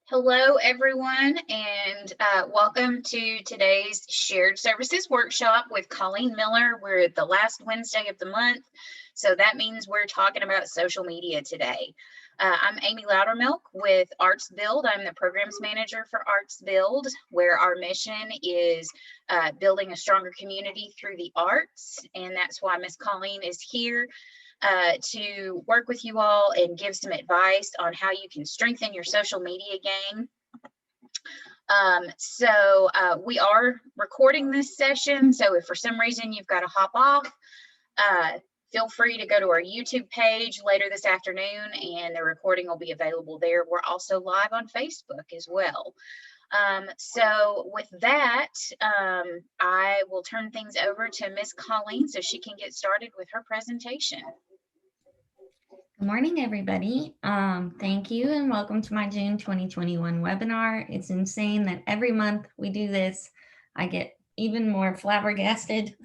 Hello, everyone, and welcome to today's Shared Services Workshop with Colline Miller. We're the last Wednesday of the month, so that means we're talking about social media today. I'm Amy Loudermilk with Arts Build. I'm the Programs Manager for Arts Build, where our mission is building a stronger community through the arts, and that's why Miss Colline is here to work with you all and give some advice on how you can strengthen your social media game. We are recording this session, so if for some reason you've got to hop off, feel free to go to our YouTube page later this afternoon and the recording will be available there. We're also live on Facebook as well. So with that, I will turn things over to Miss Colline so she can get started with her presentation. Good morning, everybody. Thank you and welcome to my June 2021 webinar. It's insane that every month we do this. I get even more flabbergasted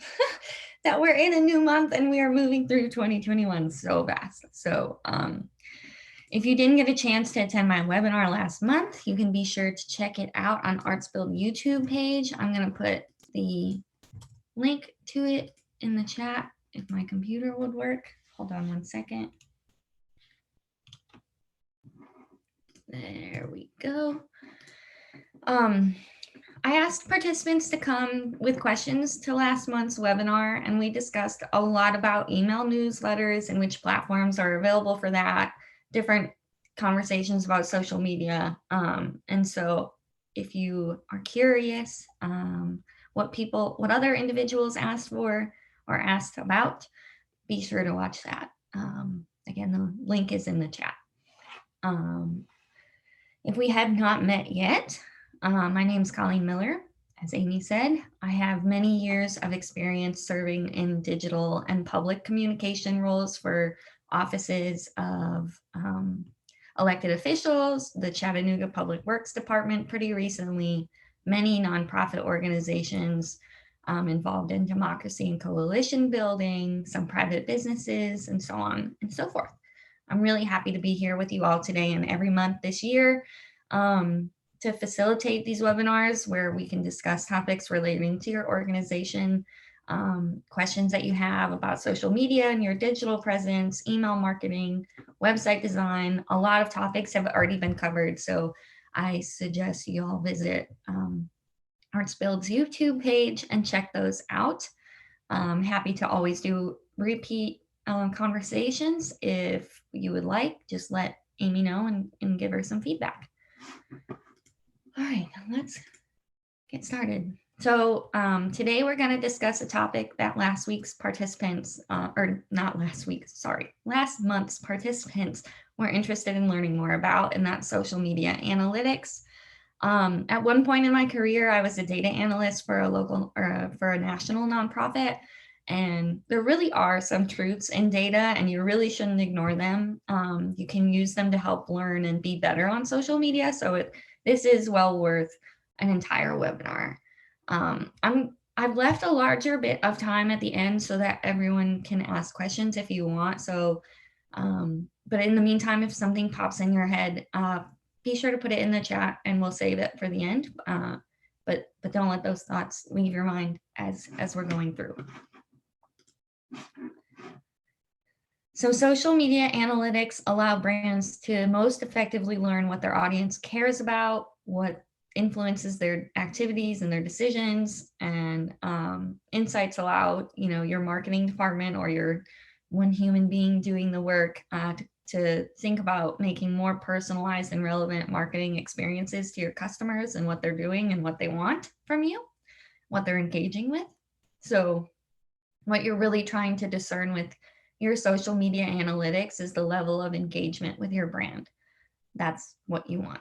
that we're in a new month and we are moving through 2021 so fast. So if you didn't get a chance to attend my webinar last month, you can be sure to check it out on Arts Build YouTube page. I'm going to put the link to it in the chat if my computer would work. Hold on one second. There we go. I asked participants to come with questions to last month's webinar, and we discussed a lot about email newsletters and which platforms are available for that, different conversations about social media. And so if you are curious what other individuals asked for or asked about, be sure to watch that. Again, the link is in the chat. If we have not met yet, my name is Colline Miller. As Amy said, I have many years of experience serving in digital and public communication roles for offices of elected officials, the Chattanooga Public Works Department, pretty recently, many nonprofit organizations involved in democracy and coalition building, some private businesses, and so on and so forth. I'm really happy to be here with you all today and every month this year to facilitate these webinars where we can discuss topics relating to your organization, questions that you have about social media and your digital presence, email marketing, website design. A lot of topics have already been covered, so I suggest you all visit Arts Build's YouTube page and check those out. I'm happy to always do repeat conversations. If you would like, just let Amy know and give her some feedback. All right, let's get started. So today we're going to discuss a topic that last month's participants were interested in learning more about, and that's social media analytics. At one point in my career, I was a data analyst for a national nonprofit. And there really are some truths in data and you really shouldn't ignore them. You can use them to help learn and be better on social media. So this is well worth an entire webinar. I've left a larger bit of time at the end so that everyone can ask questions if you want. So, but in the meantime, if something pops in your head, be sure to put it in the chat and we'll save it for the end. But don't let those thoughts leave your mind as we're going through. So social media analytics allow brands to most effectively learn what their audience cares about, what influences their activities and their decisions, and insights allow your marketing department or your one human being doing the work to think about making more personalized and relevant marketing experiences to your customers and what they're doing and what they want from you, what they're engaging with. So what you're really trying to discern with your social media analytics is the level of engagement with your brand. That's what you want.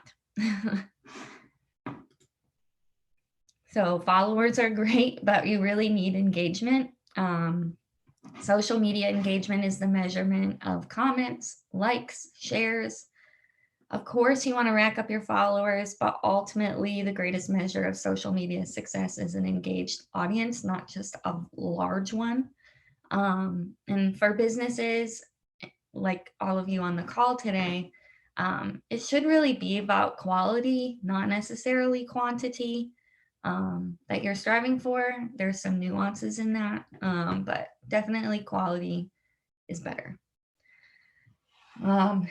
So followers are great, but you really need engagement. Social media engagement is the measurement of comments, likes, shares. Of course, you want to rack up your followers, but ultimately the greatest measure of social media success is an engaged audience, not just a large one. And for businesses, like all of you on the call today, it should really be about quality, not necessarily quantity, that you're striving for. There's some nuances in that, but definitely quality is better. Um,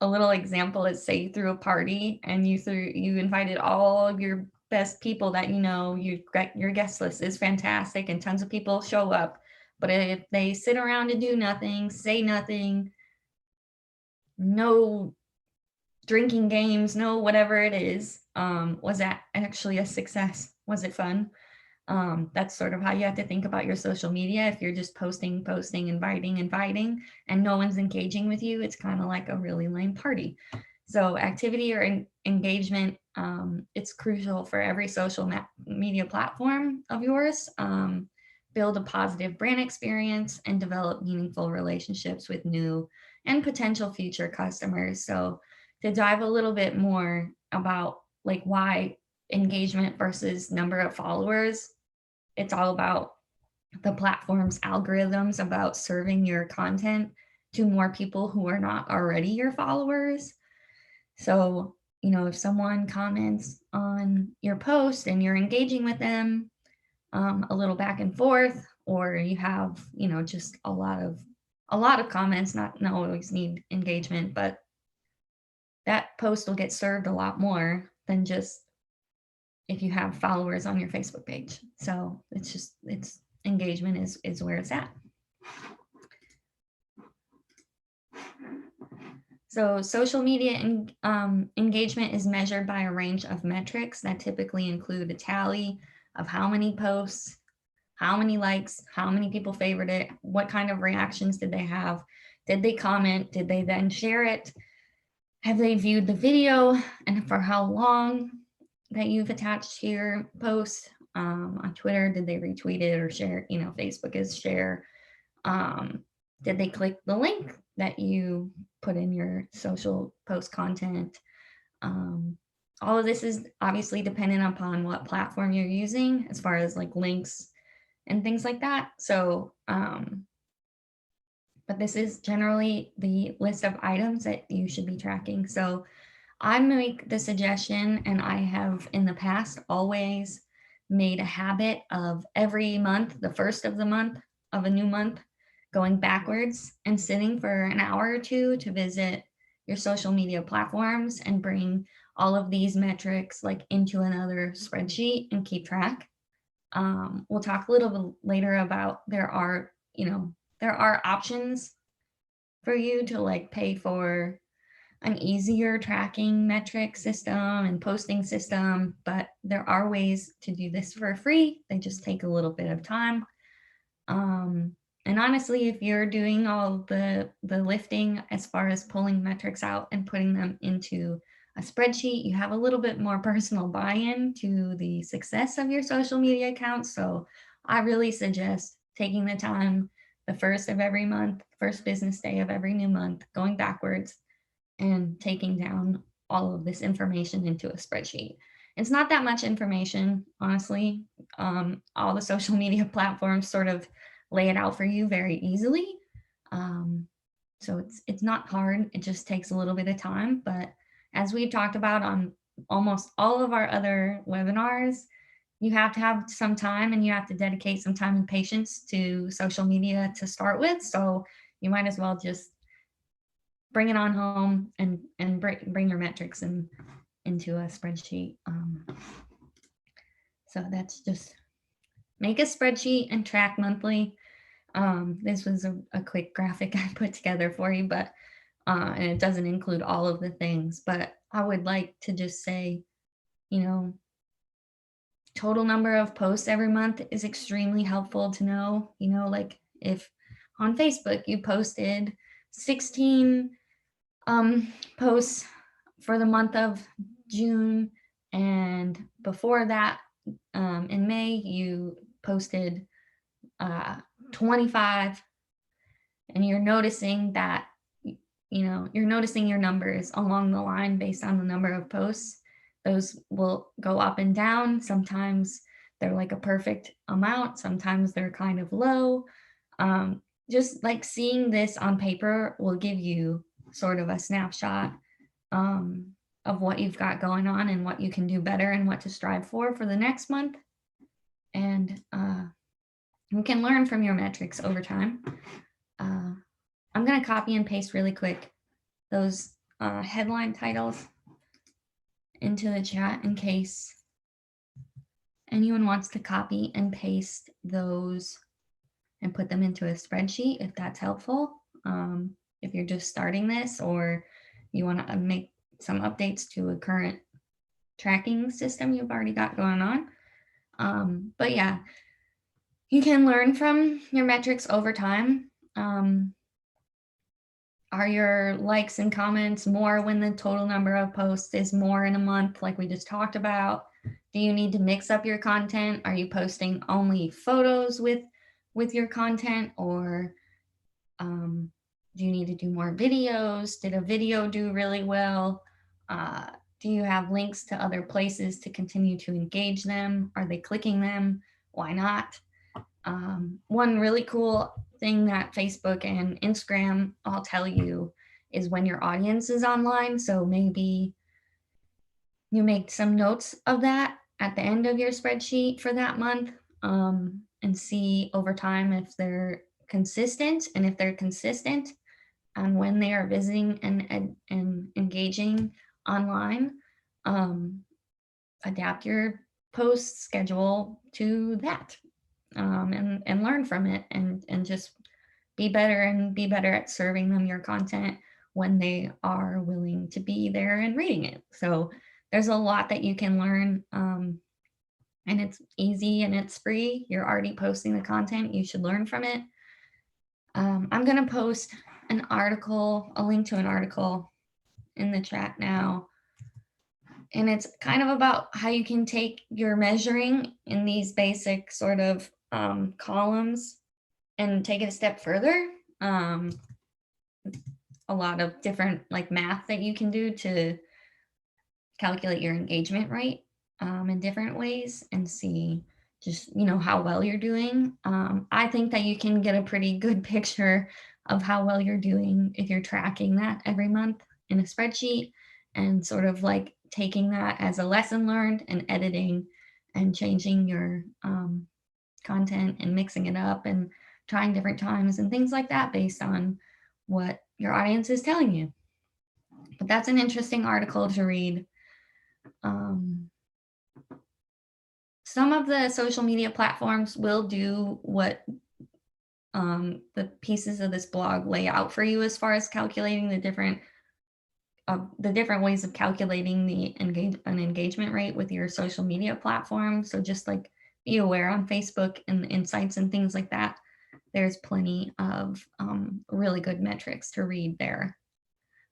a little example is, say you threw a party and you invited all of your best people that you know, your guest list is fantastic and tons of people show up, but if they sit around and do nothing, say nothing, no drinking games, no whatever it is, was that actually a success? Was it fun? That's sort of how you have to think about your social media. If you're just posting, inviting, and no one's engaging with you, it's kind of like a really lame party. So activity or engagement, it's crucial for every social media platform of yours. Build a positive brand experience and develop meaningful relationships with new and potential future customers. So to dive a little bit more about like why engagement versus number of followers, it's all about the platform's algorithms, about serving your content to more people who are not already your followers. So, if someone comments on your post and you're engaging with them, a little back and forth, or you have, just a lot of comments, not always need engagement, but that post will get served a lot more than just if you have followers on your Facebook page. So it's engagement is where it's at. So social media engagement is measured by a range of metrics that typically include a tally of how many posts, how many likes, how many people favored it, what kind of reactions did they have, did they comment, did they then share it, have they viewed the video, and for how long that you've attached to your post. On Twitter, did they retweet it or share? Facebook is share. Did they click the link that you put in your social post content? All of this is obviously dependent upon what platform you're using as far as like links and things like that. So, but this is generally the list of items that you should be tracking. So I make the suggestion, and I have in the past always made a habit of every month, the first of the month of a new month, going backwards and sitting for an hour or two to visit your social media platforms and bring all of these metrics like into another spreadsheet and keep track. We'll talk a little bit later about there are options for you to like pay for an easier tracking metric system and posting system, but there are ways to do this for free. They just take a little bit of time. And honestly, if you're doing all the lifting as far as pulling metrics out and putting them into a spreadsheet, you have a little bit more personal buy-in to the success of your social media account. So I really suggest taking the time the first of every month, first business day of every new month, going backwards and taking down all of this information into a spreadsheet. It's not that much information, honestly. All the social media platforms sort of lay it out for you very easily. So it's not hard. It just takes a little bit of time. But as we've talked about on almost all of our other webinars, you have to have some time and you have to dedicate some time and patience to social media to start with. So you might as well just bring it on home and bring your metrics into a spreadsheet. So that's just make a spreadsheet and track monthly. This was a quick graphic I put together for you, but and it doesn't include all of the things, but I would like to just say, total number of posts every month is extremely helpful to know. Like if on Facebook you posted 16 posts for the month of June, and before that, in May, you posted 25, and you're noticing that, you're noticing your numbers along the line based on the number of posts. Those will go up and down. Sometimes they're like a perfect amount. Sometimes they're kind of low. Just like seeing this on paper will give you sort of a snapshot um, of what you've got going on and what you can do better and what to strive for the next month. And you can learn from your metrics over time. I'm going to copy and paste really quick those headline titles into the chat in case anyone wants to copy and paste those and put them into a spreadsheet, if that's helpful. If you're just starting this or you want to make some updates to a current tracking system you've already got going on. But yeah, you can learn from your metrics over time. Are your likes and comments more when the total number of posts is more in a month, like we just talked about? Do you need to mix up your content? Are you posting only photos with your content, or do you need to do more videos? Did a video do really well? Do you have links to other places to continue to engage them? Are they clicking them? Why not? One really cool thing that Facebook and Instagram all tell you is when your audience is online. So maybe you make some notes of that at the end of your spreadsheet for that month, and see over time if they're consistent. And if they're consistent and when they are visiting and engaging online, adapt your post schedule to that, and learn from it, and just be better at serving them your content when they are willing to be there and reading it. So there's a lot that you can learn, and it's easy and it's free. You're already posting the content. You should learn from it. I'm going to post a link to an article in the chat now. And it's kind of about how you can take your measuring in these basic sort of columns and take it a step further. A lot of different like math that you can do to calculate your engagement rate in different ways and see just how well you're doing. I think that you can get a pretty good picture of how well you're doing if you're tracking that every month in a spreadsheet and sort of like taking that as a lesson learned and editing and changing your content and mixing it up and trying different times and things like that based on what your audience is telling you. But that's an interesting article to read. Some of the social media platforms will do what the pieces of this blog lay out for you as far as calculating the different ways of calculating an engagement rate with your social media platform. So just like be aware on Facebook and insights and things like that. There's plenty of really good metrics to read there.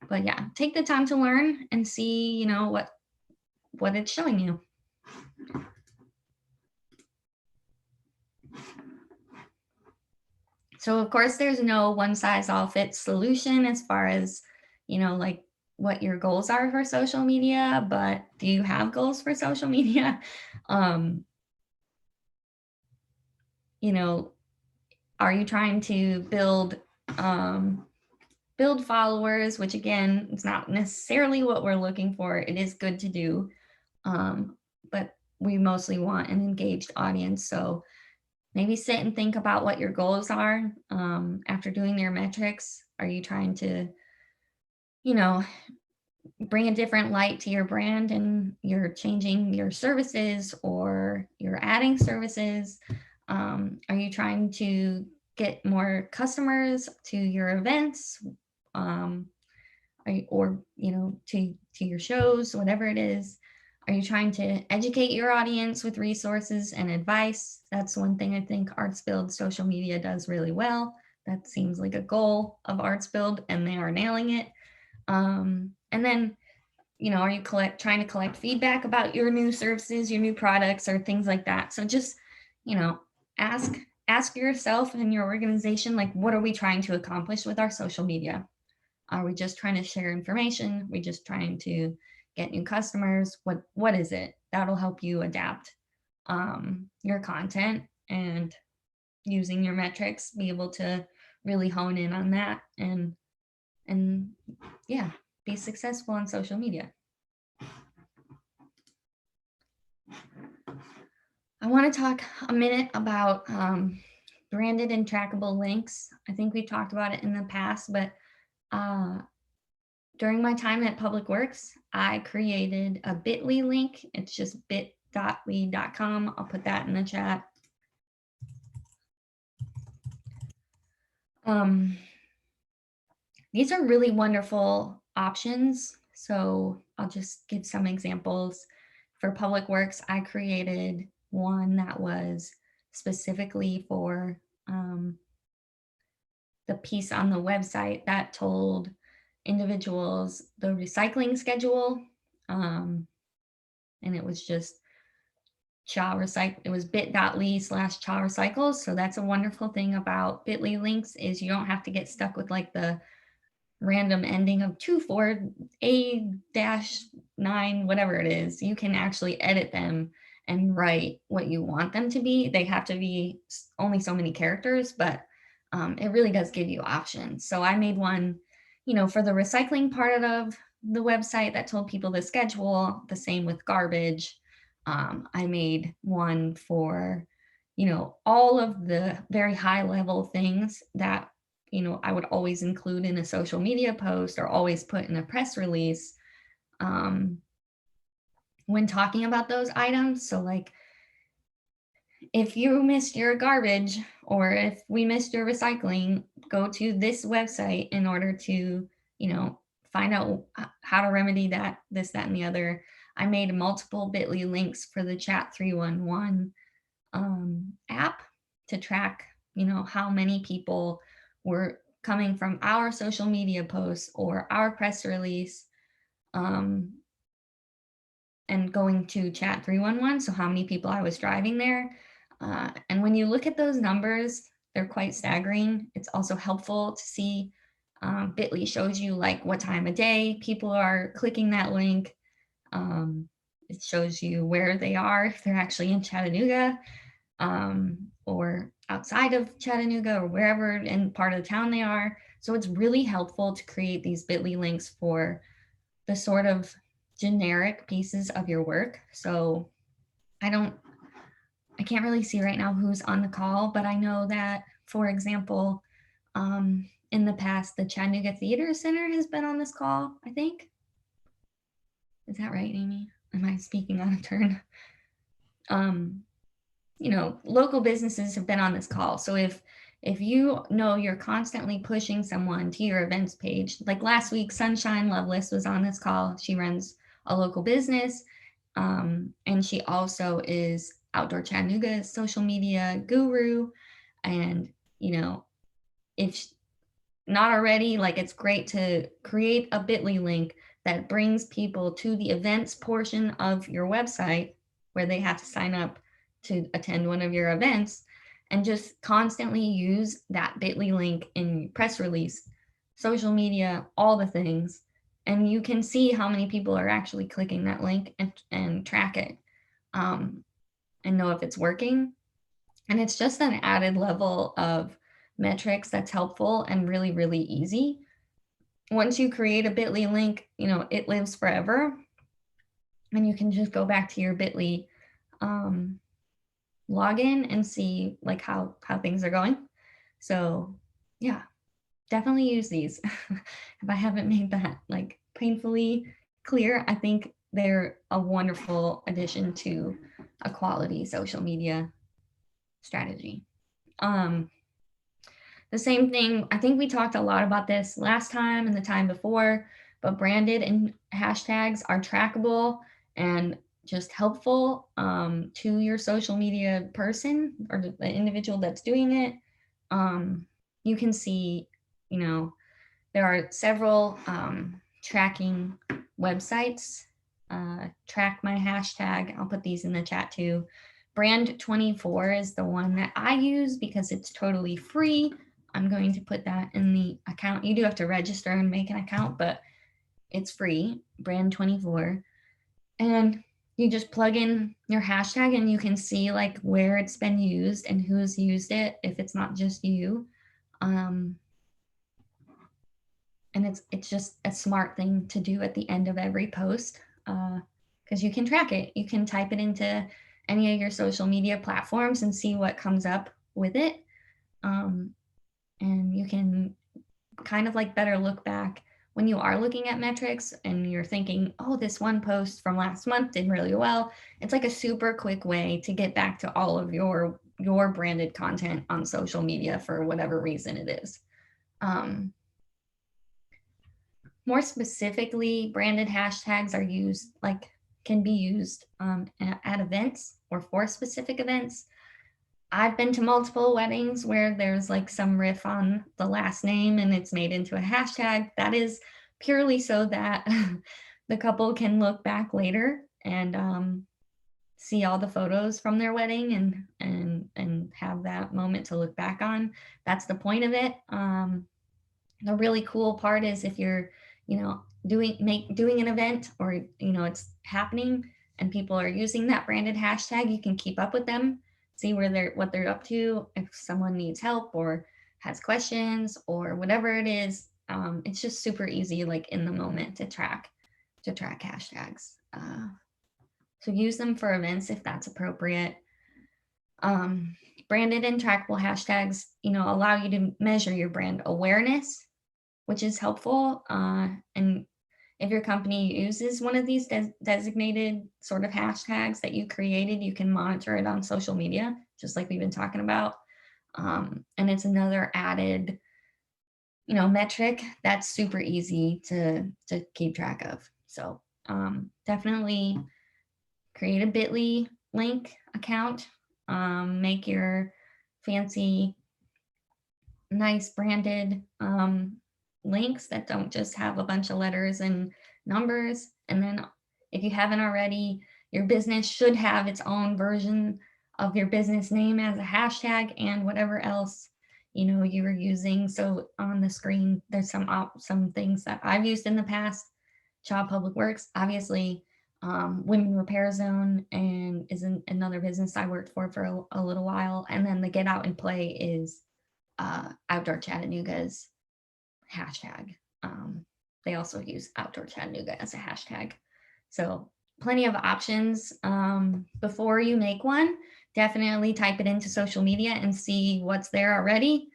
But yeah, take the time to learn and see, what it's showing you. So of course, there's no one size all fits solution as far as, like what your goals are for social media, but do you have goals for social media? Are you trying to build followers, which again, it's not necessarily what we're looking for. It is good to do, but we mostly want an engaged audience. So maybe sit and think about what your goals are after doing your metrics. Are you trying to, bring a different light to your brand and you're changing your services or you're adding services? Are you trying to get more customers to your events, or to your shows, whatever it is? Are you trying to educate your audience with resources and advice? That's one thing I think ArtsBuild social media does really well. That seems like a goal of ArtsBuild, and they are nailing it. And then, are you trying to collect feedback about your new services, your new products, or things like that? So just, ask yourself and your organization, like, what are we trying to accomplish with our social media? Are we just trying to share information? Are we just trying to get new customers? What is it? That'll help you adapt your content and using your metrics, be able to really hone in on that and yeah, be successful on social media. I want to talk a minute about branded and trackable links. I think we've talked about it in the past, but uh, during my time at Public Works, I created a bit.ly link. It's just bit.ly.com. I'll put that in the chat. These are really wonderful options. So I'll just give some examples. For Public Works, I created one that was specifically for the piece on the website that told individuals the recycling schedule. And it was just Cha Recycle. It was bit.ly/Cha Recycles. So that's a wonderful thing about bit.ly links is you don't have to get stuck with like the random ending of 24A-9, whatever it is. You can actually edit them and write what you want them to be. They have to be only so many characters, but it really does give you options. So I made one, for the recycling part of the website that told people the schedule, the same with garbage. I made one for, all of the very high level things that I would always include in a social media post or always put in a press release when talking about those items. So like if you missed your garbage or if we missed your recycling, go to this website in order to, find out how to remedy that, this, that, and the other. I made multiple bit.ly links for the Chat 311 app to track, how many people were coming from our social media posts or our press release and going to Chat 311. So how many people I was driving there. And when you look at those numbers, they're quite staggering. It's also helpful to see bit.ly shows you like what time of day people are clicking that link. It shows you where they are, if they're actually in Chattanooga or outside of Chattanooga or wherever in part of the town they are. So it's really helpful to create these bit.ly links for the sort of generic pieces of your work. So I can't really see right now who's on the call, but I know that, for example, in the past, the Chattanooga Theater Center has been on this call, I think. Is that right, Amy? Am I speaking on a turn? Local businesses have been on this call. So if you know you're constantly pushing someone to your events page, like last week, Sunshine Loveless was on this call. She runs a local business, and she also is Outdoor Chattanooga's social media guru. And, if not already, like it's great to create a bit.ly link that brings people to the events portion of your website where they have to sign up to attend one of your events, and just constantly use that bit.ly link in press release, social media, all the things. And you can see how many people are actually clicking that link and track it and know if it's working. And it's just an added level of metrics that's helpful and really, really easy. Once you create a bit.ly link, it lives forever. And you can just go back to your bit.ly login and see like how things are going. So yeah, definitely use these. If I haven't made that like painfully clear, I think they're a wonderful addition to a quality social media strategy. The same thing, I think we talked a lot about this last time and the time before, but branded and hashtags are trackable and just helpful to your social media person or the individual that's doing it. You can see, there are several tracking websites. Track my hashtag. I'll put these in the chat too. Brand24 is the one that I use because it's totally free. I'm going to put that in the account. You do have to register and make an account, but it's free, Brand24. And you just plug in your hashtag and you can see like where it's been used and who's used it if it's not just you. Um, and it's just a smart thing to do at the end of every post, because you can track it. You can type it into any of your social media platforms and see what comes up with it. Um, and you can kind of like better look back when you are looking at metrics and you're thinking, oh, this one post from last month did really well. It's like a super quick way to get back to all of your branded content on social media for whatever reason it is. More specifically, branded hashtags are used, like, can be used at events or for specific events. I've been to multiple weddings where there's like some riff on the last name and it's made into a hashtag. That is purely so that the couple can look back later and see all the photos from their wedding and have that moment to look back on. That's the point of it. The really cool part is if you're, doing an event, or it's happening and people are using that branded hashtag, you can keep up with them, see what they're up to, if someone needs help or has questions or whatever it is. It's just super easy, like in the moment, to track hashtags. So use them for events if that's appropriate. Branded and trackable hashtags, allow you to measure your brand awareness, which is helpful. And if your company uses one of these designated sort of hashtags that you created, you can monitor it on social media, just like we've been talking about. And it's another added, metric that's super easy to keep track of. So definitely create a bit.ly link account, make your fancy, nice branded links that don't just have a bunch of letters and numbers. And then if you haven't already, your business should have its own version of your business name as a hashtag and whatever else you were using. So on the screen, there's some things that I've used in the past. Child Public Works, obviously, Women Repair Zone, and is another business I worked for a little while. And then the Get Out and Play is Outdoor Chattanooga's hashtag. They also use Outdoor Chattanooga as a hashtag. So plenty of options. Before you make one, definitely type it into social media and see what's there already.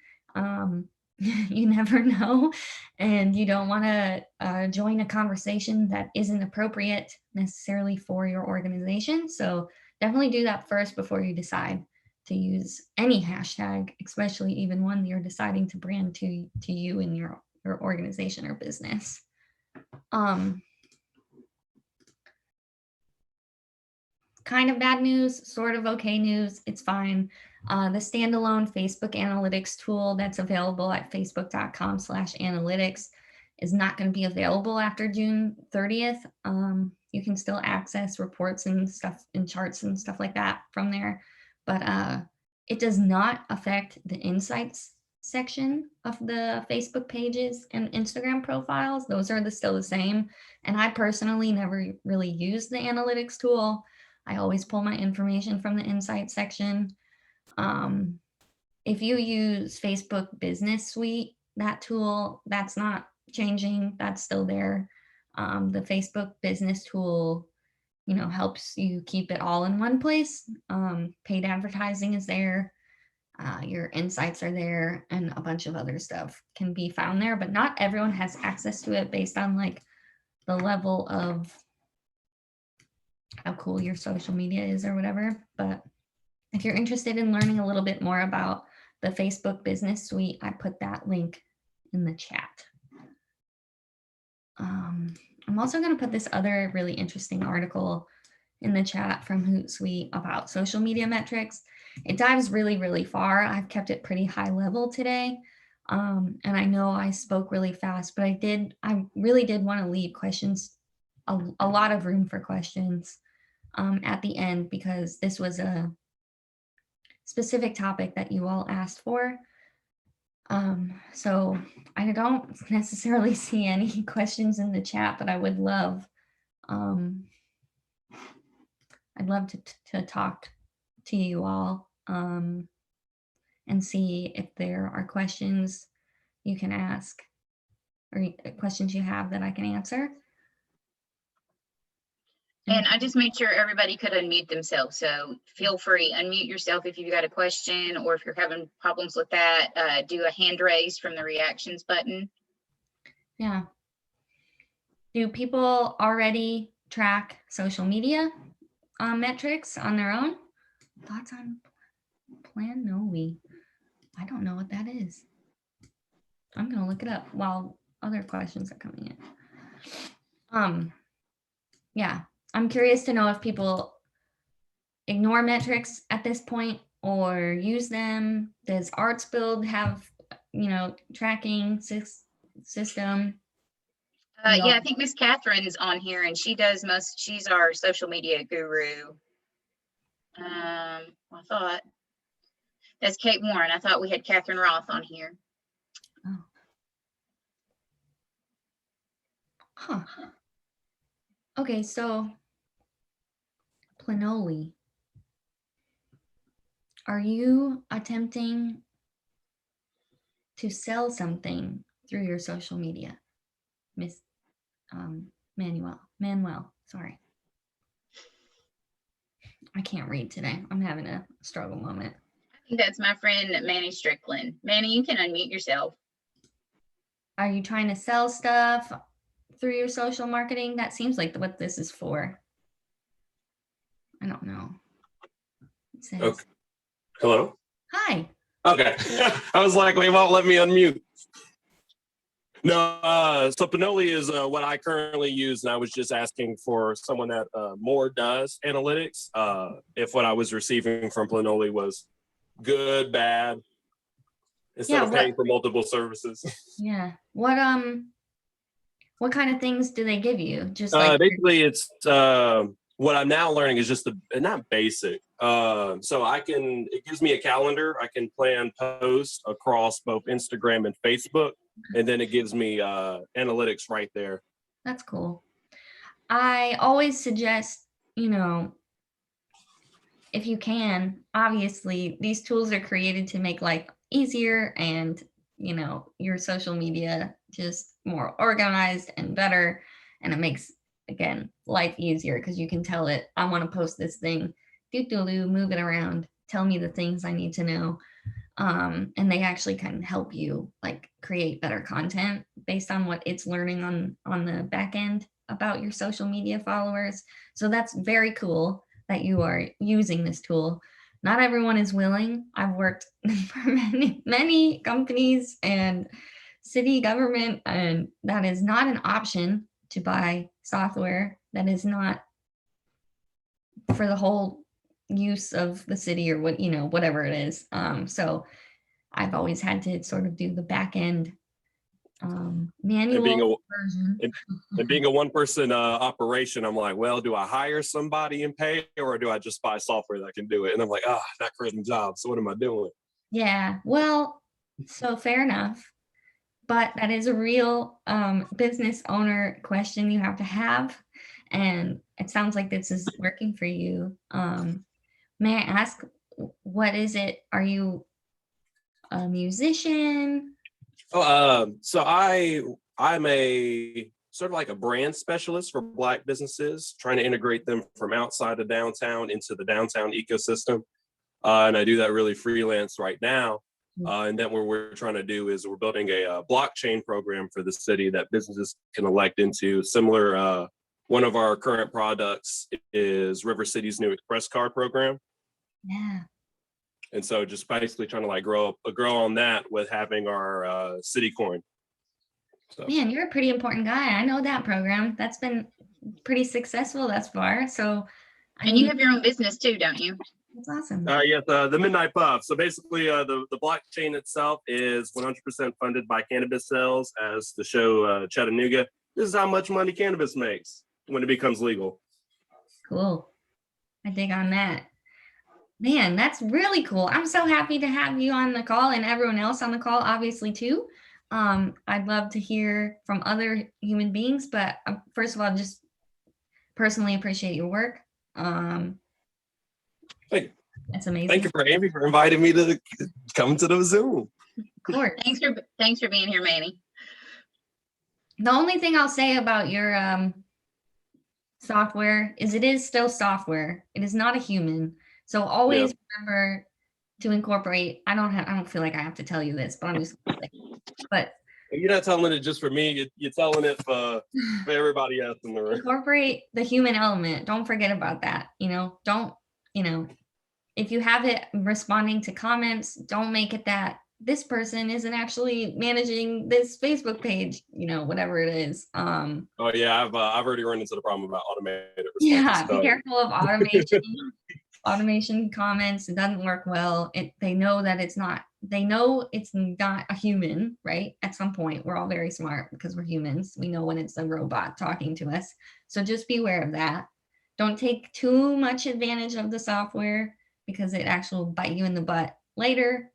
You never know, and you don't want to join a conversation that isn't appropriate necessarily for your organization. So definitely do that first before you decide to use any hashtag, especially even one you're deciding to brand to you and your organization or business. Kind of bad news, sort of okay news, it's fine. The standalone Facebook analytics tool that's available at facebook.com/analytics is not going to be available after June 30th. You can still access reports and stuff and charts and stuff like that from there, but it does not affect the insights section of the Facebook pages and Instagram profiles. Those are still the same. And I personally never really used the analytics tool. I always pull my information from the insight section. If you use Facebook Business Suite, that tool, that's not changing. That's still there. The Facebook Business tool, helps you keep it all in one place. Paid advertising is there. Your insights are there, and a bunch of other stuff can be found there, but not everyone has access to it based on like the level of how cool your social media is or whatever. But if you're interested in learning a little bit more about the Facebook Business Suite, I put that link in the chat. I'm also going to put this other really interesting article in the chat from Hootsuite about social media metrics. It dives really, really far. I've kept it pretty high level today. And I know I spoke really fast, but I really did want to leave questions, a lot of room for questions at the end, because this was a specific topic that you all asked for. So I don't necessarily see any questions in the chat, but I would love I'd love to talk to you all and see if there are questions you can ask or questions you have that I can answer. And And I just made sure everybody could unmute themselves. So feel free, unmute yourself if you've got a question, or if you're having problems with that, do a hand raise from the reactions button. yeah. Do people already track social media metrics on their own? Thoughts on Planoly? I don't know what that is. I'm gonna look it up while other questions are coming in. Yeah, I'm curious to know if people ignore metrics at this point or use them. Does Arts Build have, tracking system? Yeah, I think Miss Catherine's on here, and she's our social media guru. I thought that's Kate Warren. I thought we had Catherine Roth on here. Oh. Huh. Okay, so Planoly. Are you attempting to sell something through your social media, Miss Manuel, sorry. I can't read today. I'm having a struggle moment. I think that's my friend Manny Strickland. Manny, you can unmute yourself. Are you trying to sell stuff through your social marketing? That seems like what this is for. I don't know. It says, okay. Hello? Hi. Okay. I was like, they won't let me unmute. No, so Planoly is what I currently use, and I was just asking for someone that more does analytics. If what I was receiving from Planoly was good, bad, instead of paying for multiple services. Yeah. What kind of things do they give you? Just like basically, it's what I'm now learning is just not basic. So it gives me a calendar. I can plan posts across both Instagram and Facebook, and then it gives me analytics right there. That's cool. I always suggest, if you can, obviously these tools are created to make life easier and, your social media just more organized and better. And it makes, again, life easier because you can tell it, I want to post this thing, move it around, tell me the things I need to know. And they actually can help you like create better content based on what it's learning on the back end about your social media followers. So that's very cool that you are using this tool. Not everyone is willing. I've worked for many companies and city government, and that is not an option to buy software that is not for the whole use of the city or whatever it is. So I've always had to sort of do the back end manual version. And being a one-person operation, I'm like, well, do I hire somebody and pay, or do I just buy software that can do it? And I'm like, not creating jobs. So what am I doing? Yeah, well, so fair enough. But that is a real business owner question you have to have. And it sounds like this is working for you. May I ask, what is it? Are you a musician? So I'm a sort of like a brand specialist for Black businesses, trying to integrate them from outside of downtown into the downtown ecosystem. And I do that really freelance right now. And then what we're trying to do is we're building a blockchain program for the city that businesses can elect into. Similar, one of our current products is River City's new express card program. Yeah. And so just basically trying to like grow on that with having our city coin. So. Man, you're a pretty important guy. I know that program. That's been pretty successful thus far. So, you have your own business too, don't you? That's awesome. Yes, the Midnight Puff. So basically, the blockchain itself is 100% funded by cannabis sales. As the show Chattanooga, this is how much money cannabis makes when it becomes legal. Cool. I dig on that. Man, that's really cool. I'm so happy to have you on the call and everyone else on the call, obviously, too. I'd love to hear from other human beings, but first of all, just personally appreciate your work. Thank, That's amazing. thank you for Amy for inviting me to come to the Zoom. Of course. Thanks for being here, Manny. The only thing I'll say about your software is it is still software. It is not a human. So always remember to incorporate. I don't feel like I have to tell you this, but I'm just gonna say, but You're not telling it just for me. You're telling it for everybody else in the room. incorporate the human element. Don't forget about that. Don't, if you have it responding to comments, don't make it that this person isn't actually managing this Facebook page, whatever it is. Oh yeah, I've already run into the problem about automated responses. Yeah, be careful of automation comments. It doesn't work well. They know that it's not a human, right? At some point, we're all very smart because we're humans. We know when it's a robot talking to us. So just be aware of that. Don't take too much advantage of the software because it actually will bite you in the butt later.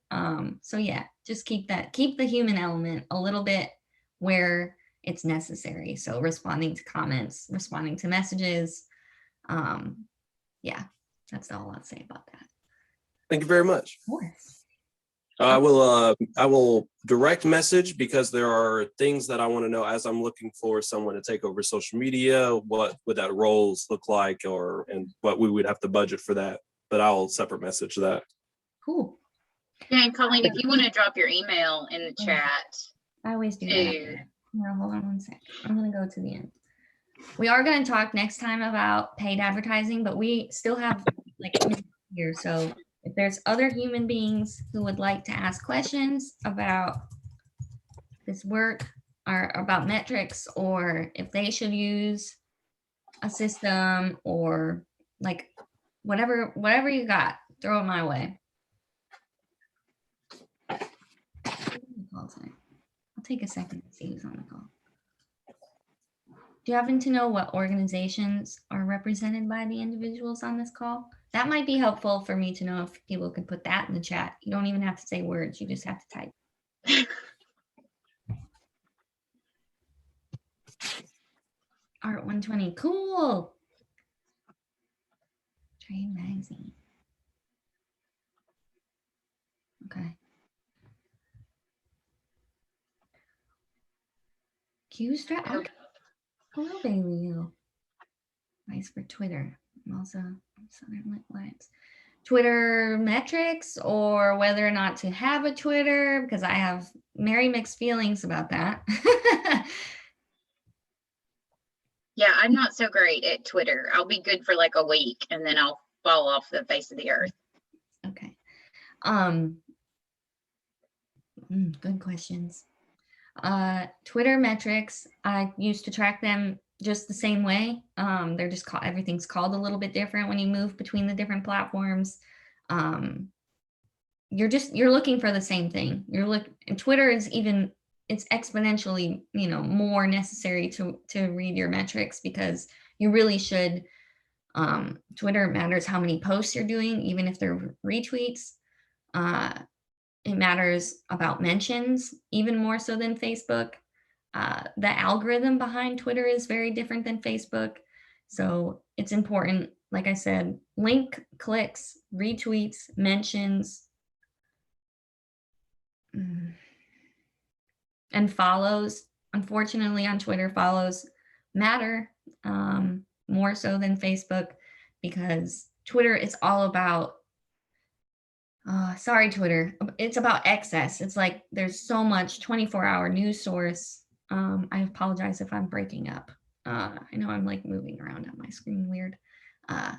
So yeah, just keep the human element a little bit where it's necessary. So responding to comments, responding to messages. Yeah, that's all I'll say about that. Thank you very much. Of course. I will direct message because there are things that I want to know as I'm looking for someone to take over social media. What would that roles look like, and what we would have to budget for that. But I'll separate message that. Cool. Yeah, and Colleen, if you want to drop your email in the chat. I always do that. No, hold on one sec. I'm going to go to the end. We are going to talk next time about paid advertising, but we still have like here. So if there's other human beings who would like to ask questions about this work or about metrics, or if they should use a system or like whatever you got, throw it my way. I'll take a second to see who's on the call. Do you happen to know what organizations are represented by the individuals on this call? That might be helpful for me to know if people could put that in the chat. You don't even have to say words. You just have to type. Art 120. Cool. Trade magazine. Okay. Q-strap. Okay. Hello, baby. Nice for Twitter. I'm also Southern Lit Lights. Twitter metrics, or whether or not to have a Twitter, because I have very mixed feelings about that. Yeah, I'm not so great at Twitter. I'll be good for like a week and then I'll fall off the face of the earth. Okay. Good questions. Twitter metrics, I used to track them just the same way. They're just everything's called a little bit different when you move between the different platforms. You're looking for the same thing. And Twitter is it's exponentially, more necessary to read your metrics, because you really should. Twitter matters how many posts you're doing, even if they're retweets. It matters about mentions, even more so than Facebook. The algorithm behind Twitter is very different than Facebook. So it's important, like I said, link clicks, retweets, mentions, and follows. Unfortunately, on Twitter, follows matter more so than Facebook, because Twitter is all about sorry, Twitter. It's about excess. It's like there's so much 24-hour news source. I apologize if I'm breaking up. I know I'm like moving around on my screen weird. But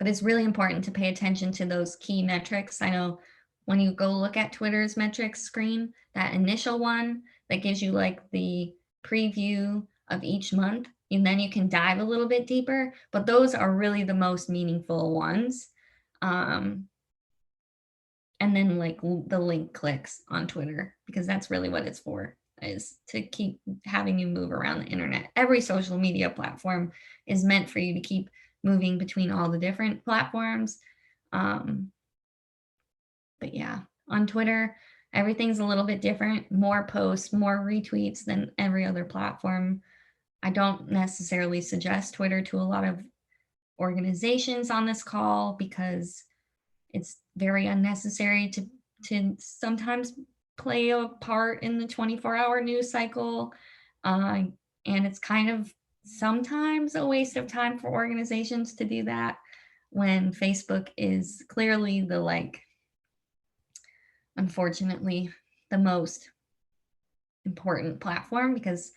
it's really important to pay attention to those key metrics. I know when you go look at Twitter's metrics screen, that initial one that gives you like the preview of each month, and then you can dive a little bit deeper. But those are really the most meaningful ones. And then like the link clicks on Twitter, because that's really what it's for, is to keep having you move around the internet. Every social media platform is meant for you to keep moving between all the different platforms. But yeah, on Twitter, everything's a little bit different. More posts, more retweets than every other platform. I don't necessarily suggest Twitter to a lot of organizations on this call because it's very unnecessary to sometimes play a part in the 24-hour news cycle. And it's kind of sometimes a waste of time for organizations to do that when Facebook is clearly the, like, unfortunately, the most important platform, because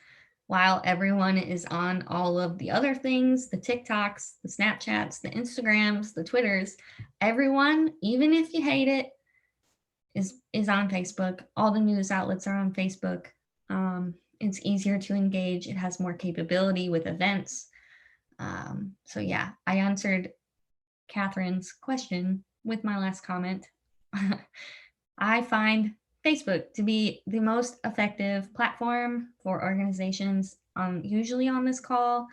while everyone is on all of the other things, the TikToks, the Snapchats, the Instagrams, the Twitters, everyone, even if you hate it, is on Facebook. All the news outlets are on Facebook. It's easier to engage. It has more capability with events. So yeah, I answered Catherine's question with my last comment. I find Facebook to be the most effective platform for organizations. Usually on this call,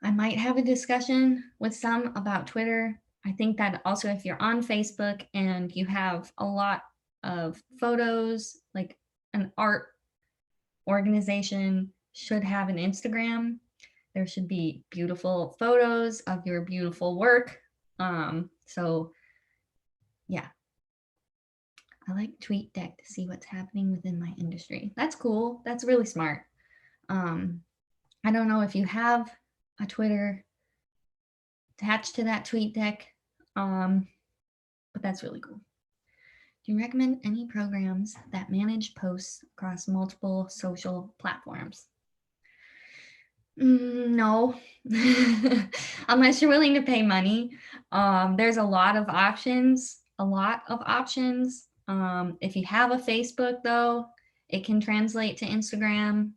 I might have a discussion with some about Twitter. I think that also if you're on Facebook and you have a lot of photos, like an art organization should have an Instagram. There should be beautiful photos of your beautiful work. So yeah, I like TweetDeck to see what's happening within my industry. That's cool. That's really smart. I don't know if you have a Twitter attached to that TweetDeck, but that's really cool. Do you recommend any programs that manage posts across multiple social platforms? No, unless you're willing to pay money. There's a lot of options, if you have a Facebook, though, it can translate to Instagram,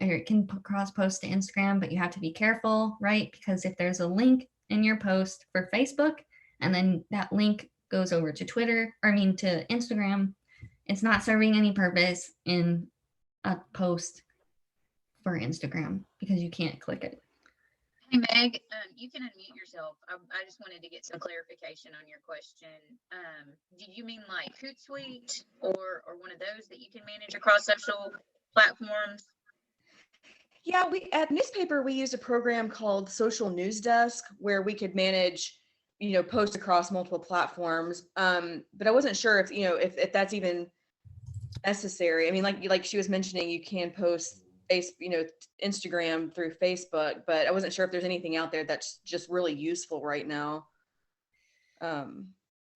or it can cross post to Instagram, but you have to be careful, right? Because if there's a link in your post for Facebook and then that link goes over to to Instagram, it's not serving any purpose in a post for Instagram because you can't click it. Hey, Meg, you can unmute yourself. I just wanted to get some clarification on your question. Did you mean like Hootsuite or one of those that you can manage across social platforms? Yeah, at newspaper, we used a program called Social News Desk where we could manage, posts across multiple platforms. But I wasn't sure if that's even necessary. I mean, like she was mentioning, you can post Instagram through Facebook, but I wasn't sure if there's anything out there that's just really useful right now.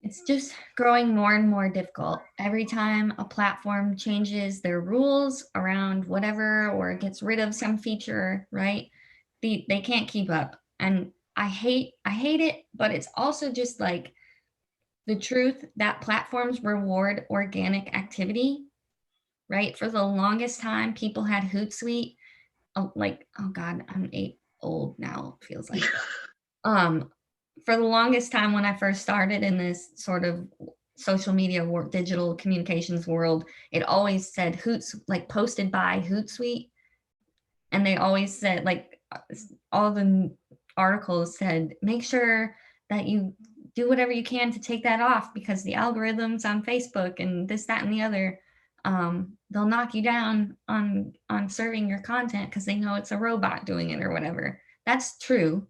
It's just growing more and more difficult. Every time a platform changes their rules around whatever or gets rid of some feature, right? They can't keep up. And I hate it, but it's also just like the truth that platforms reward organic activity, right? For the longest time, people had Hootsuite. Oh God, I'm old now, it feels like. For the longest time when I first started in this sort of social media digital communications world, it always said posted by Hootsuite. And they always said, all the articles said, make sure that you do whatever you can to take that off because the algorithms on Facebook and this, that, and the other, they'll knock you down on serving your content because they know it's a robot doing it or whatever. That's true.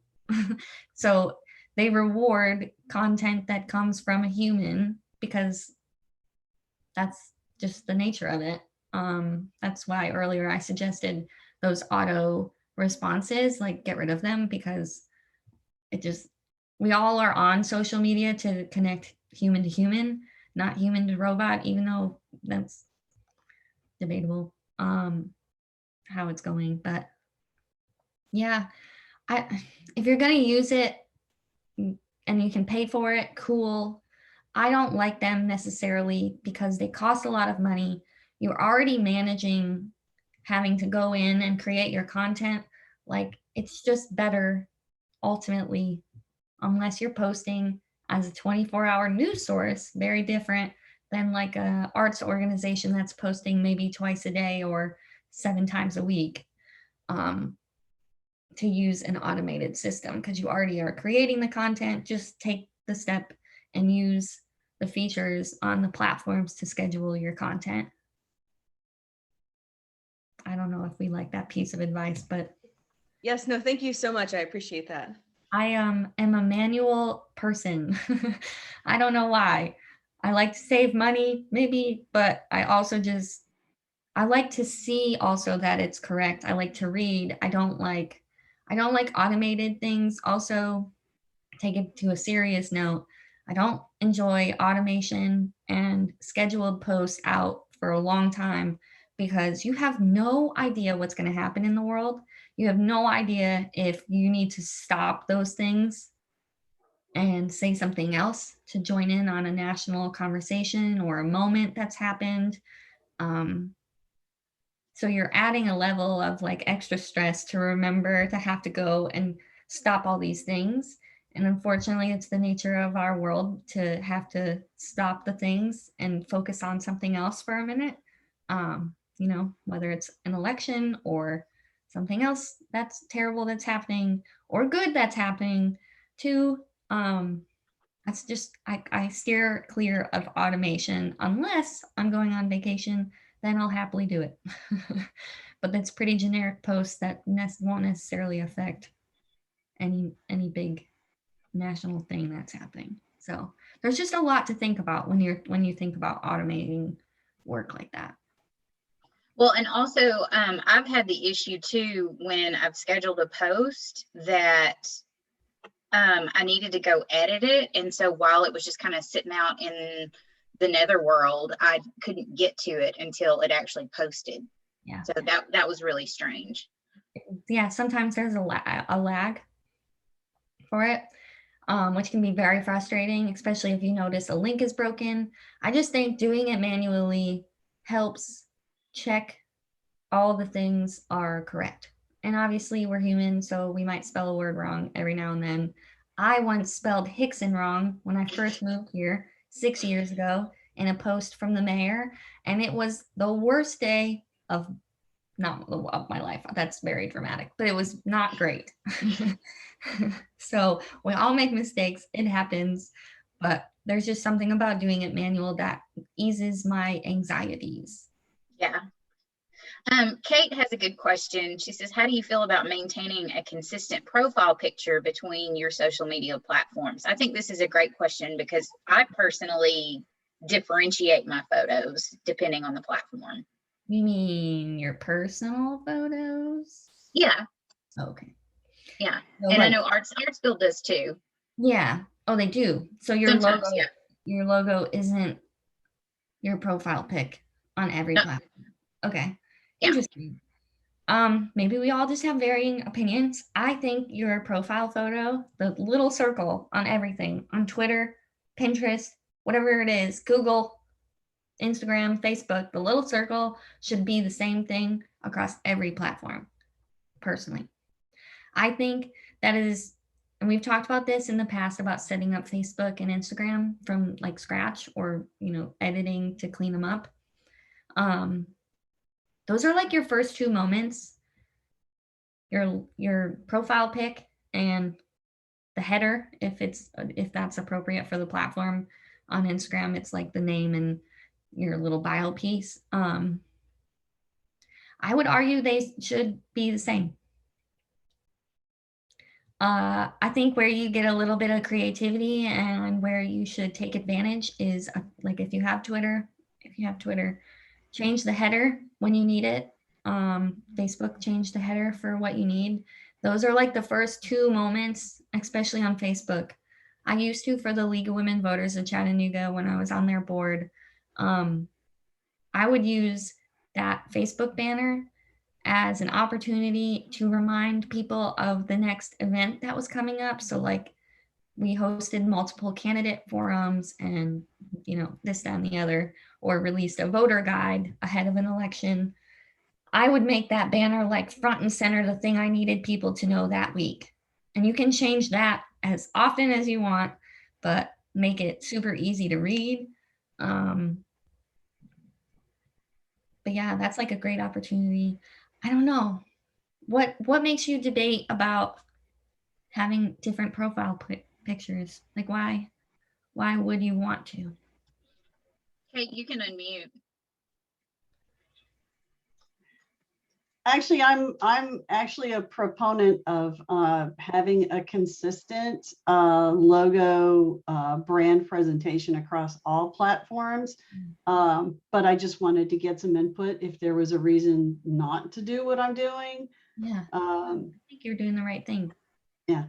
So they reward content that comes from a human because that's just the nature of it. That's why earlier I suggested those auto responses, get rid of them, because we all are on social media to connect human to human, not human to robot, even though that's debatable how it's going. But yeah, if you're going to use it and you can pay for it, cool. I don't like them necessarily because they cost a lot of money. You're already managing having to go in and create your content. It's just better ultimately, unless you're posting as a 24-hour news source, very different than a arts organization that's posting maybe twice a day or 7 times a week. To use an automated system because you already are creating the content. Just take the step and use the features on the platforms to schedule your content. I don't know if we like that piece of advice, but yes, no, thank you so much. I appreciate that. I am a manual person. I don't know why. I like to save money, maybe, but I like to see also that it's correct. I like to read. I don't like automated things. Also, take it to a serious note. I don't enjoy automation and scheduled posts out for a long time because you have no idea what's going to happen in the world. You have no idea if you need to stop those things and say something else to join in on a national conversation or a moment that's happened. Um, so you're adding a level of like extra stress to remember to have to go and stop all these things. And unfortunately, it's the nature of our world to have to stop the things and focus on something else for a minute. You know, whether it's an election or something else that's terrible that's happening or good that's happening, to that's just, I steer clear of automation unless I'm going on vacation, then I'll happily do it. But that's pretty generic posts that won't necessarily affect any big national thing that's happening. So there's just a lot to think about when you think about automating work like that. Well, and also, I've had the issue too when I've scheduled a post that I needed to go edit it. And so while it was just kind of sitting out in the netherworld, I couldn't get to it until it actually posted. Yeah. So that was really strange. Yeah, sometimes there's a lag for it, which can be very frustrating, especially if you notice a link is broken. I just think doing it manually helps check all the things are correct. And obviously we're human, so we might spell a word wrong every now and then. I once spelled Hickson wrong when I first moved here 6 years ago in a post from the mayor, and it was the worst day of not of my life. That's very dramatic, but it was not great. So we all make mistakes, it happens, but there's just something about doing it manual that eases my anxieties. Yeah. Kate has a good question. She says, how do you feel about maintaining a consistent profile picture between your social media platforms? I think this is a great question because I personally differentiate my photos depending on the platform. You mean your personal photos? Yeah. Okay. Yeah. So And I like, know Artsville does too. yeah. Oh, they do. So your Sometimes, logo, yeah. your logo isn't your profile pic on every No. platform. Okay. Yeah. Interesting. Maybe we all just have varying opinions. I think your profile photo, the little circle on everything, on Twitter, Pinterest, whatever it is, Google, Instagram, Facebook, the little circle should be the same thing across every platform, personally. I think that is, and we've talked about this in the past about setting up Facebook and Instagram from like scratch or, you know, editing to clean them up. Those are like your first 2 moments, your profile pic and the header, if that's appropriate for the platform. On Instagram, it's like the name and your little bio piece. I would argue they should be the same. I think where you get a little bit of creativity and where you should take advantage is like if you have Twitter, change the header when you need it. Facebook, change the header for what you need. Those are like the first 2 moments, especially on Facebook. I used to for the League of Women Voters of Chattanooga when I was on their board. I would use that Facebook banner as an opportunity to remind people of the next event that was coming up. So like we hosted multiple candidate forums and, you know, this, that, and the other, or released a voter guide ahead of an election. I would make that banner like front and center, the thing I needed people to know that week. And you can change that as often as you want, but make it super easy to read. But yeah, that's like a great opportunity. I don't know. What makes you debate about having different profile pictures? Like why would you want to? Kate, you can unmute. Actually, I'm actually a proponent of having a consistent logo brand presentation across all platforms. But I just wanted to get some input if there was a reason not to do what I'm doing. Yeah, I think you're doing the right thing. Yeah,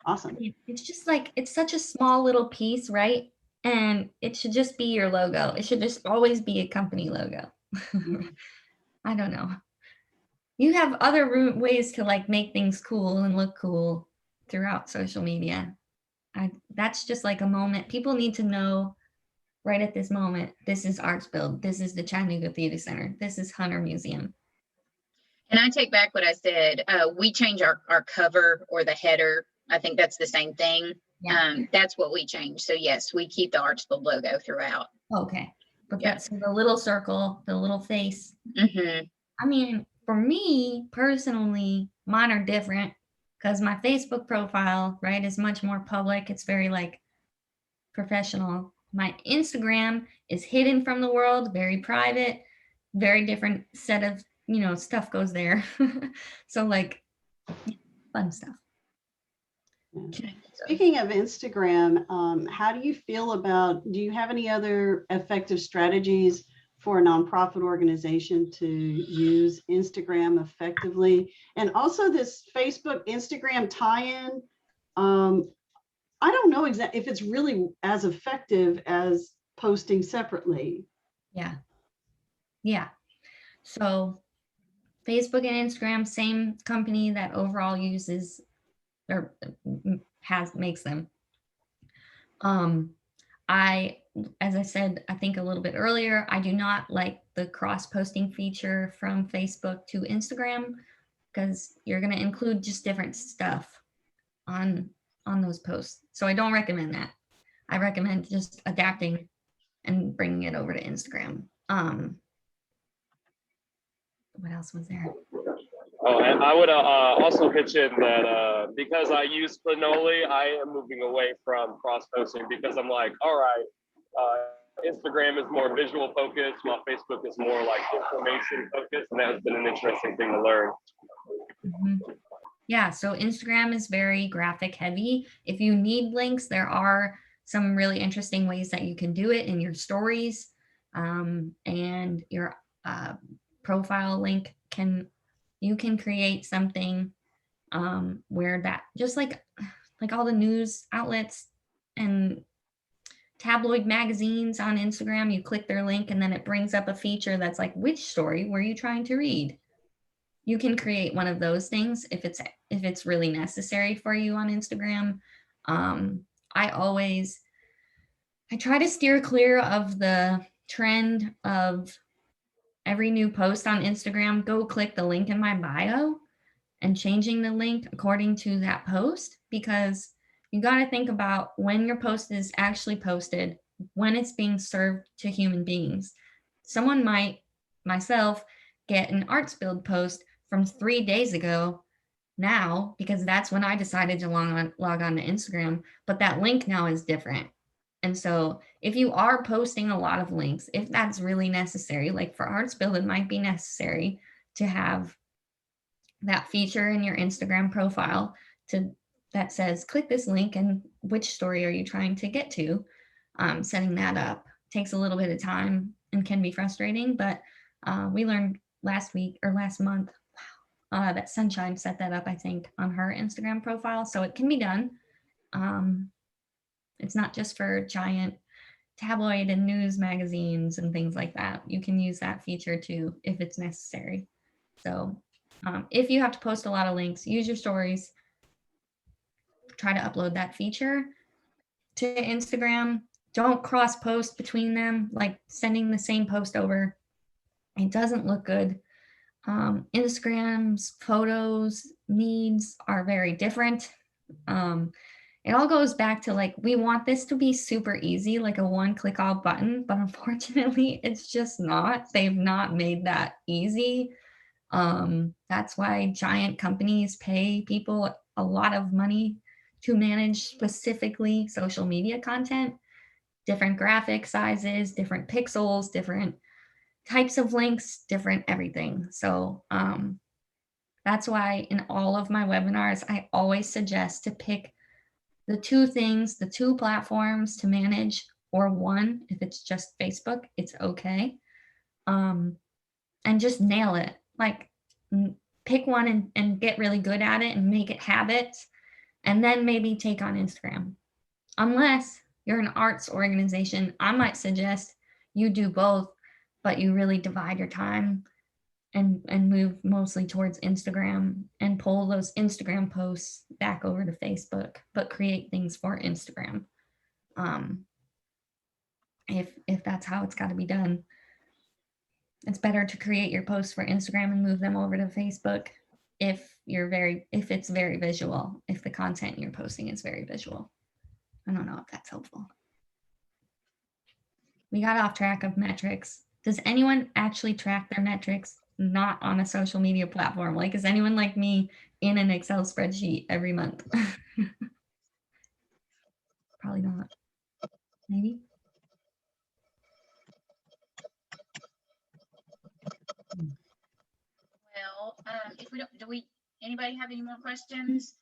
awesome. It's just like, it's such a small little piece, right? And it should just be your logo. It should just always be a company logo. I don't know. You have other ways to like make things cool and look cool throughout social media. That's just like a moment. People need to know right at this moment, this is Arts Build. This is the Chattanooga Theater Center. This is Hunter Museum. And I take back what I said. We change our cover or the header. I think that's the same thing. Yeah. That's what we change. So yes, we keep the Artsville logo throughout. Okay. But Yeah. that's the little circle, the little face. Mm-hmm. I mean, for me personally, mine are different because my Facebook profile, right, is much more public. It's very like professional. My Instagram is hidden from the world, very private, very different set of, stuff goes there. So like fun stuff. Yeah. Speaking of Instagram, how do you feel about, do you have any other effective strategies for a nonprofit organization to use Instagram effectively? And also this Facebook Instagram tie-in, I don't know exactly if it's really as effective as posting separately. Yeah. Yeah. So Facebook and Instagram, same company that overall uses or makes them. As I said, I think a little bit earlier, I do not like the cross-posting feature from Facebook to Instagram because you're going to include just different stuff on those posts. So I don't recommend that. I recommend just adapting and bringing it over to Instagram. What else was there? Oh, and I would also pitch in that because I use Splinoli, I am moving away from cross-posting because I'm like, all right, Instagram is more visual focused, while Facebook is more like information focused, and that has been an interesting thing to learn. Mm-hmm. Yeah, so Instagram is very graphic heavy. If you need links, there are some really interesting ways that you can do it in your stories, and your profile link you can create something where that just like all the news outlets and tabloid magazines on Instagram, you click their link and then it brings up a feature that's like, which story were you trying to read? You can create one of those things if it's really necessary for you on Instagram. I try to steer clear of the trend of every new post on Instagram, go click the link in my bio and changing the link according to that post, because you got to think about when your post is actually posted, when it's being served to human beings. Someone might, myself, get an Arts Build post from 3 days ago now because that's when I decided to log on to Instagram, but that link now is different. And so if you are posting a lot of links, if that's really necessary, like for Arts Build, it might be necessary to have that feature in your Instagram profile that says, click this link and which story are you trying to get to? Setting that up takes a little bit of time and can be frustrating, but we learned last month that Sunshine set that up, I think, on her Instagram profile. So it can be done. It's not just for giant tabloid and news magazines and things like that. You can use that feature too if it's necessary. So if you have to post a lot of links, use your stories, try to upload that feature to Instagram. Don't cross post between them, like sending the same post over. It doesn't look good. Instagram's photos needs are very different. It all goes back to like, we want this to be super easy, like a one-click all button, but unfortunately it's just not. They've not made that easy. That's why giant companies pay people a lot of money to manage specifically social media content, different graphic sizes, different pixels, different types of links, different everything. So that's why in all of my webinars, I always suggest to pick the two things, the two platforms to manage, or one. If it's just Facebook, it's okay. And just nail it. Like pick one and get really good at it and make it habits, and then maybe take on Instagram. Unless you're an arts organization, I might suggest you do both, but you really divide your time and move mostly towards Instagram and pull those Instagram posts back over to Facebook, but create things for Instagram. If that's how it's got to be done. It's better to create your posts for Instagram and move them over to Facebook if it's very visual, if the content you're posting is very visual. I don't know if that's helpful. We got off track of metrics. Does anyone actually track their metrics not on a social media platform? Like, is anyone like me in an Excel spreadsheet every month? Probably not. Maybe. Well, if we don't, anybody have any more questions?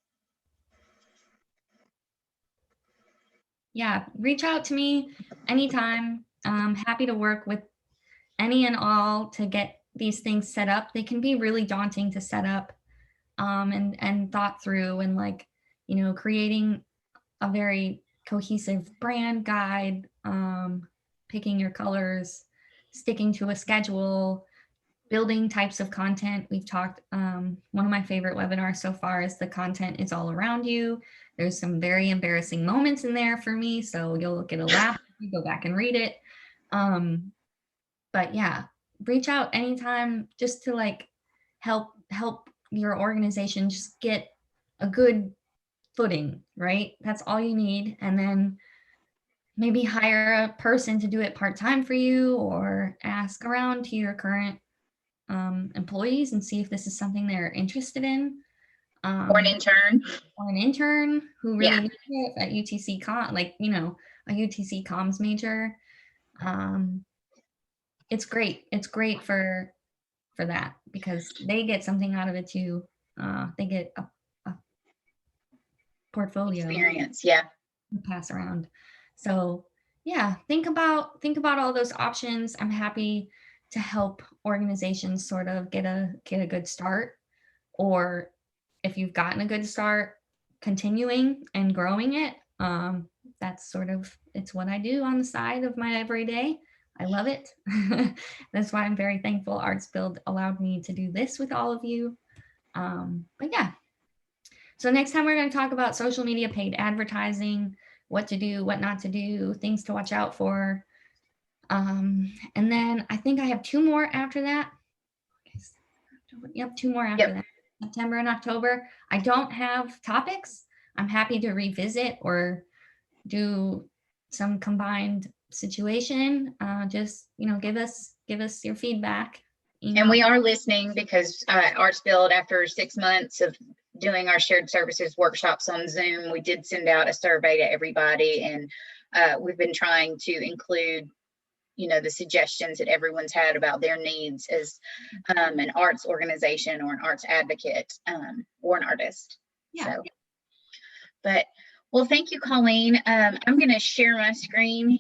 Yeah, reach out to me anytime. I'm happy to work with any and all to get these things set up. They can be really daunting to set up and thought through, and like, creating a very cohesive brand guide, picking your colors, sticking to a schedule, building types of content. We've talked, one of my favorite webinars so far is the content is all around you. There's some very embarrassing moments in there for me, so you'll get a laugh if you go back and read it. But yeah, reach out anytime just to like help your organization just get a good footing, right? That's all you need. And then maybe hire a person to do it part-time for you, or ask around to your current employees and see if this is something they're interested in. Or an intern. Or an intern who really Yeah. needs it at UTC like, a UTC comms major. It's great. It's great for that because they get something out of it too. They get a portfolio Experience. Yeah. to pass around. So yeah, think about all those options. I'm happy to help organizations sort of get a good start, or if you've gotten a good start, continuing and growing it. That's sort of, it's what I do on the side of my everyday. I love it. That's why I'm very thankful ArtsBuild allowed me to do this with all of you. But yeah, so next time we're going to talk about social media, paid advertising, what to do, what not to do, things to watch out for. And then I think I have 2 more after that. Yep, 2 more after that. September and October. I don't have topics. I'm happy to revisit or do some combined situation. Just, give us your feedback. And we are listening because ArtsBuild, after 6 months of doing our shared services workshops on Zoom, we did send out a survey to everybody, and we've been trying to include the suggestions that everyone's had about their needs as an arts organization or an arts advocate or an artist. Yeah. So, but, well, thank you, Colleen. I'm going to share my screen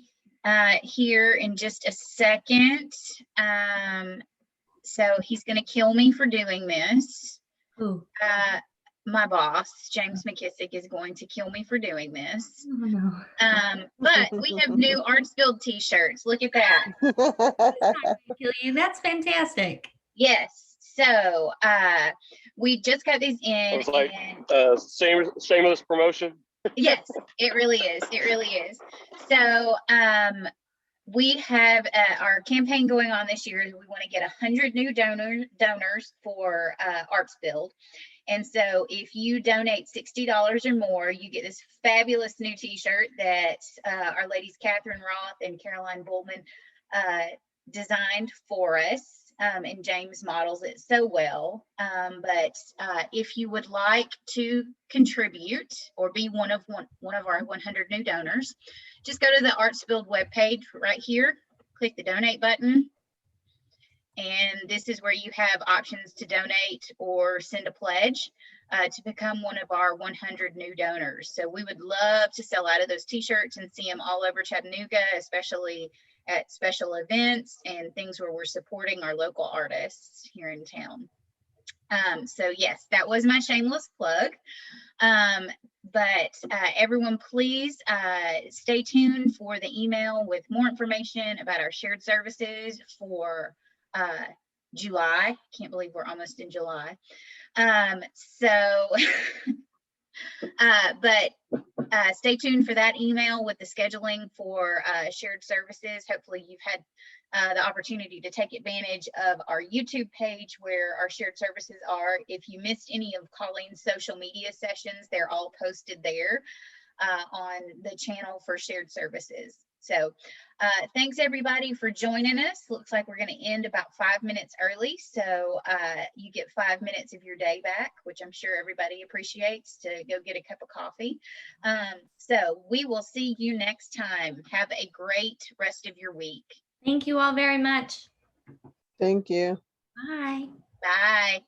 here in just a second. So he's going to kill me for doing this. Who? My boss, James McKissick, is going to kill me for doing this. Oh, no. But we have new ArtsBuild t-shirts. Look at that. Kill you. That's fantastic. Yes. So we just got these in. It's like shameless promotion. Yes, it really is. It really is. So we have our campaign going on this year. We want to get 100 new donors for ArtsBuild. And so if you donate $60 or more, you get this fabulous new t-shirt that our ladies Catherine Roth and Caroline Bullman designed for us, and James models it so well. But if you would like to contribute or be one of our 100 new donors, just go to the ArtsBuild webpage right here, click the donate button, And this is where you have options to donate or send a pledge to become one of our 100 new donors. So we would love to sell out of those t-shirts and see them all over Chattanooga, especially at special events and things where we're supporting our local artists here in town. So yes, that was my shameless plug. But everyone, please stay tuned for the email with more information about our shared services for July. Can't believe we're almost in July. But stay tuned for that email with the scheduling for shared services. Hopefully you've had the opportunity to take advantage of our YouTube page where our shared services are. If you missed any of Colleen's social media sessions, they're all posted there on the channel for shared services. So thanks everybody for joining us. Looks like we're going to end about 5 minutes early. So you get 5 minutes of your day back, which I'm sure everybody appreciates, to go get a cup of coffee. So we will see you next time. Have a great rest of your week. Thank you all very much. Thank you. Bye. Bye.